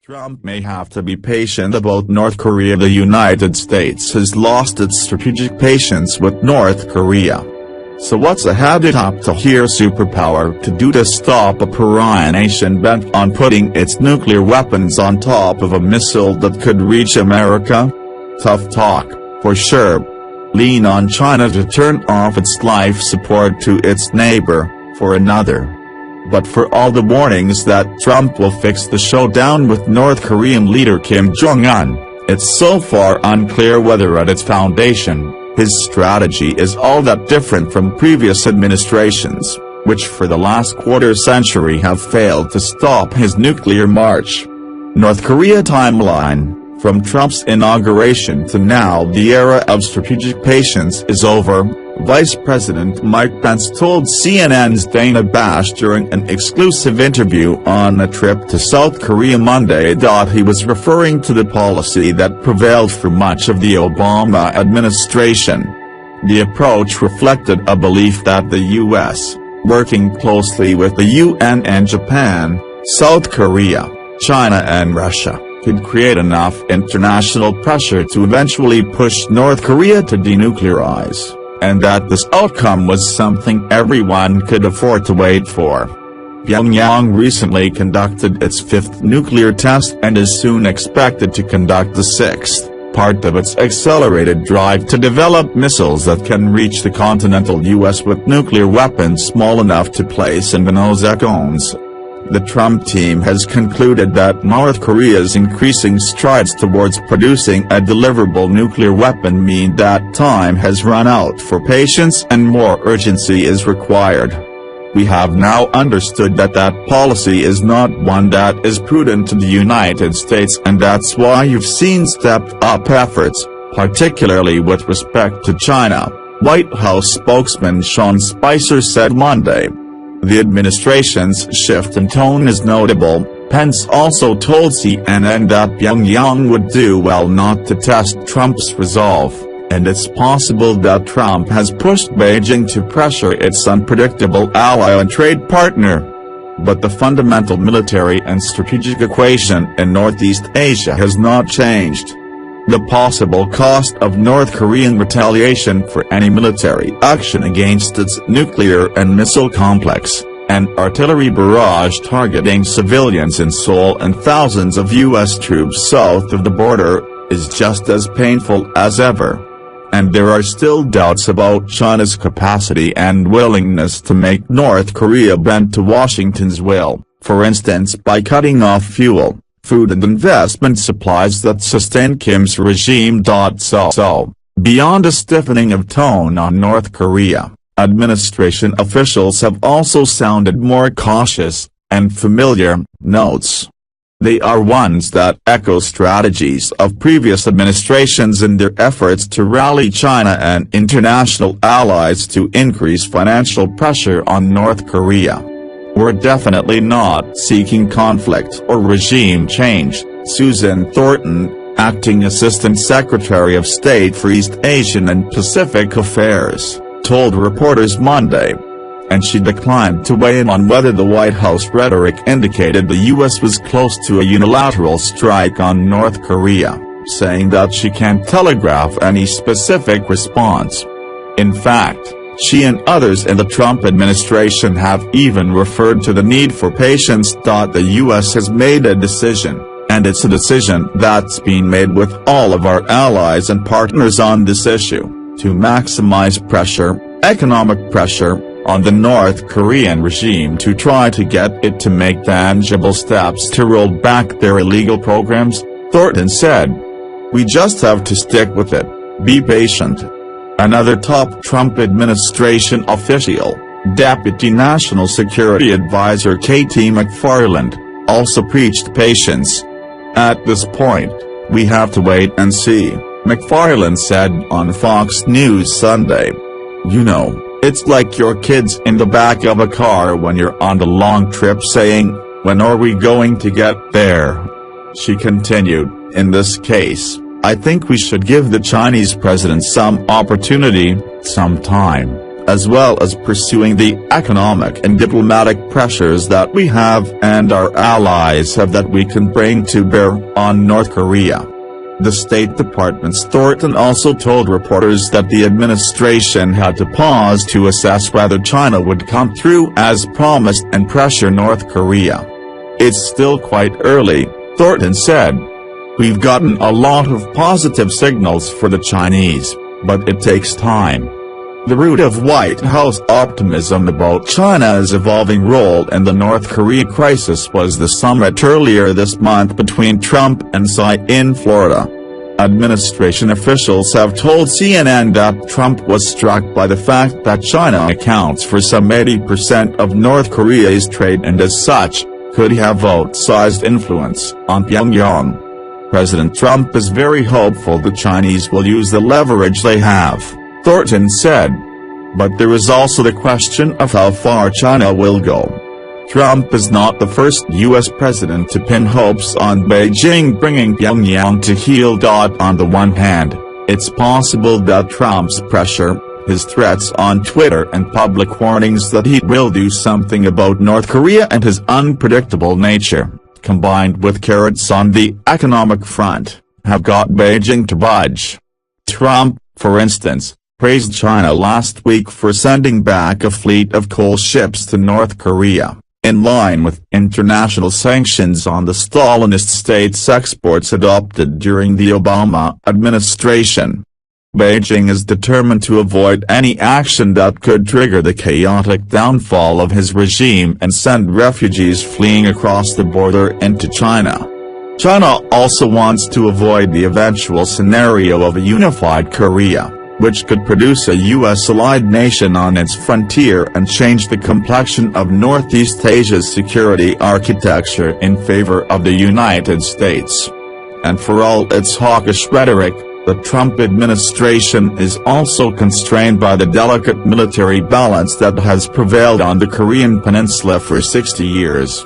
Trump may have to be patient about North Korea. The United States has lost its strategic patience with North Korea. So what's ahead? It up to here superpower to do to stop a pariah nation bent on putting its nuclear weapons on top of a missile that could reach America? Tough talk, for sure. Lean on China to turn off its life support to its neighbor, for another. But for all the warnings that Trump will fix the showdown with North Korean leader Kim Jong-un, it's so far unclear whether at its foundation, his strategy is all that different from previous administrations, which for the last quarter century have failed to stop his nuclear march. North Korea timeline. From Trump's inauguration to now, the era of strategic patience is over, Vice President Mike Pence told CNN's Dana Bash during an exclusive interview on a trip to South Korea Monday. He was referring to the policy that prevailed for much of the Obama administration. The approach reflected a belief that the U.S., working closely with the UN and Japan, South Korea, China and Russia, could create enough international pressure to eventually push North Korea to denuclearize, and that this outcome was something everyone could afford to wait for. Pyongyang recently conducted its fifth nuclear test and is soon expected to conduct the sixth, part of its accelerated drive to develop missiles that can reach the continental U.S. with nuclear weapons small enough to place in the no zones. The Trump team has concluded that North Korea's increasing strides towards producing a deliverable nuclear weapon mean that time has run out for patience and more urgency is required. We have now understood that that policy is not one that is prudent to the United States, and that's why you've seen stepped-up efforts, particularly with respect to China, White House spokesman Sean Spicer said Monday. The administration's shift in tone is notable. Pence also told CNN that Pyongyang would do well not to test Trump's resolve, and it's possible that Trump has pushed Beijing to pressure its unpredictable ally and trade partner. But the fundamental military and strategic equation in Northeast Asia has not changed. The possible cost of North Korean retaliation for any military action against its nuclear and missile complex, an artillery barrage targeting civilians in Seoul and thousands of U.S. troops south of the border, is just as painful as ever. And there are still doubts about China's capacity and willingness to make North Korea bend to Washington's will, for instance by cutting off fuel, food and investment supplies that sustain Kim's regime. So, beyond a stiffening of tone on North Korea, administration officials have also sounded more cautious, and familiar notes. They are ones that echo strategies of previous administrations in their efforts to rally China and international allies to increase financial pressure on North Korea. We're definitely not seeking conflict or regime change, Susan Thornton, Acting Assistant Secretary of State for East Asian and Pacific Affairs, told reporters Monday. And she declined to weigh in on whether the White House rhetoric indicated the U.S. was close to a unilateral strike on North Korea, saying that she can't telegraph any specific response. In fact, she and others in the Trump administration have even referred to the need for patience. The U.S. has made a decision, and it's a decision that's been made with all of our allies and partners on this issue, to maximize pressure, economic pressure, on the North Korean regime to try to get it to make tangible steps to roll back their illegal programs, Thornton said. We just have to stick with it, be patient. Another top Trump administration official, Deputy National Security Advisor Katie McFarland, also preached patience. At this point, we have to wait and see, McFarland said on Fox News Sunday. You know, it's like your kids in the back of a car when you're on a long trip saying, "When are we going to get there?" She continued, in this case, I think we should give the Chinese president some opportunity, some time, as well as pursuing the economic and diplomatic pressures that we have and our allies have that we can bring to bear on North Korea. The State Department's Thornton also told reporters that the administration had to pause to assess whether China would come through as promised and pressure North Korea. "It's still quite early," Thornton said. "We've gotten a lot of positive signals for the Chinese, but it takes time." The root of White House optimism about China's evolving role in the North Korea crisis was the summit earlier this month between Trump and Xi in Florida. Administration officials have told CNN that Trump was struck by the fact that China accounts for some 80% of North Korea's trade and as such, could have outsized influence on Pyongyang. President Trump is very hopeful the Chinese will use the leverage they have, Thornton said. But there is also the question of how far China will go. Trump is not the first U.S. president to pin hopes on Beijing bringing Pyongyang to heel. On the one hand, it's possible that Trump's pressure, his threats on Twitter and public warnings that he will do something about North Korea and his unpredictable nature, combined with carrots on the economic front, have got Beijing to budge. Trump, for instance, praised China last week for sending back a fleet of coal ships to North Korea, in line with international sanctions on the Stalinist states' exports adopted during the Obama administration. Beijing is determined to avoid any action that could trigger the chaotic downfall of his regime and send refugees fleeing across the border into China. China also wants to avoid the eventual scenario of a unified Korea, which could produce a U.S.-allied nation on its frontier and change the complexion of Northeast Asia's security architecture in favor of the United States. And for all its hawkish rhetoric, the Trump administration is also constrained by the delicate military balance that has prevailed on the Korean peninsula for 60 years.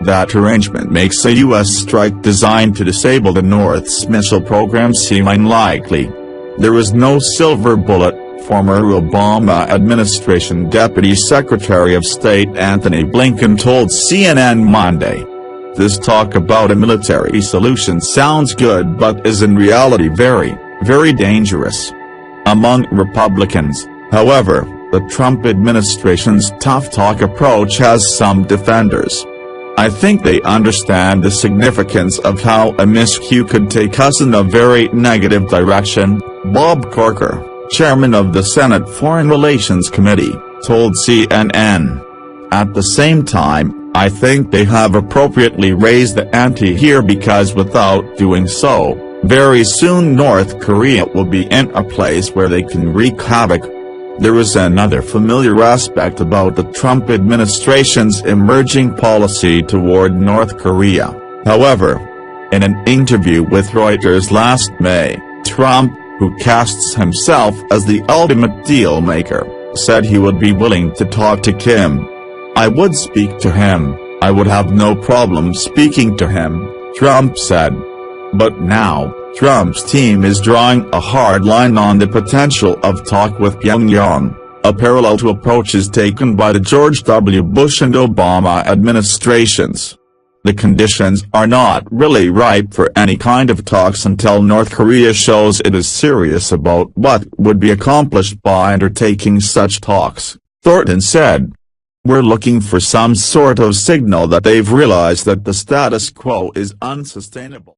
That arrangement makes a U.S. strike designed to disable the North's missile program seem unlikely. There is no silver bullet, former Obama administration Deputy Secretary of State Antony Blinken told CNN Monday. This talk about a military solution sounds good but is in reality very, very dangerous. Among Republicans, however, the Trump administration's tough talk approach has some defenders. I think they understand the significance of how a miscue could take us in a very negative direction, Bob Corker, chairman of the Senate Foreign Relations Committee, told CNN. At the same time, I think they have appropriately raised the ante here because without doing so, very soon North Korea will be in a place where they can wreak havoc. There is another familiar aspect about the Trump administration's emerging policy toward North Korea, however. In an interview with Reuters last May, Trump, who casts himself as the ultimate deal-maker, said he would be willing to talk to Kim. "I would speak to him, I would have no problem speaking to him," Trump said. But now, Trump's team is drawing a hard line on the potential of talk with Pyongyang, a parallel to approaches taken by the George W. Bush and Obama administrations. The conditions are not really ripe for any kind of talks until North Korea shows it is serious about what would be accomplished by undertaking such talks, Thornton said. "We're looking for some sort of signal that they've realized that the status quo is unsustainable."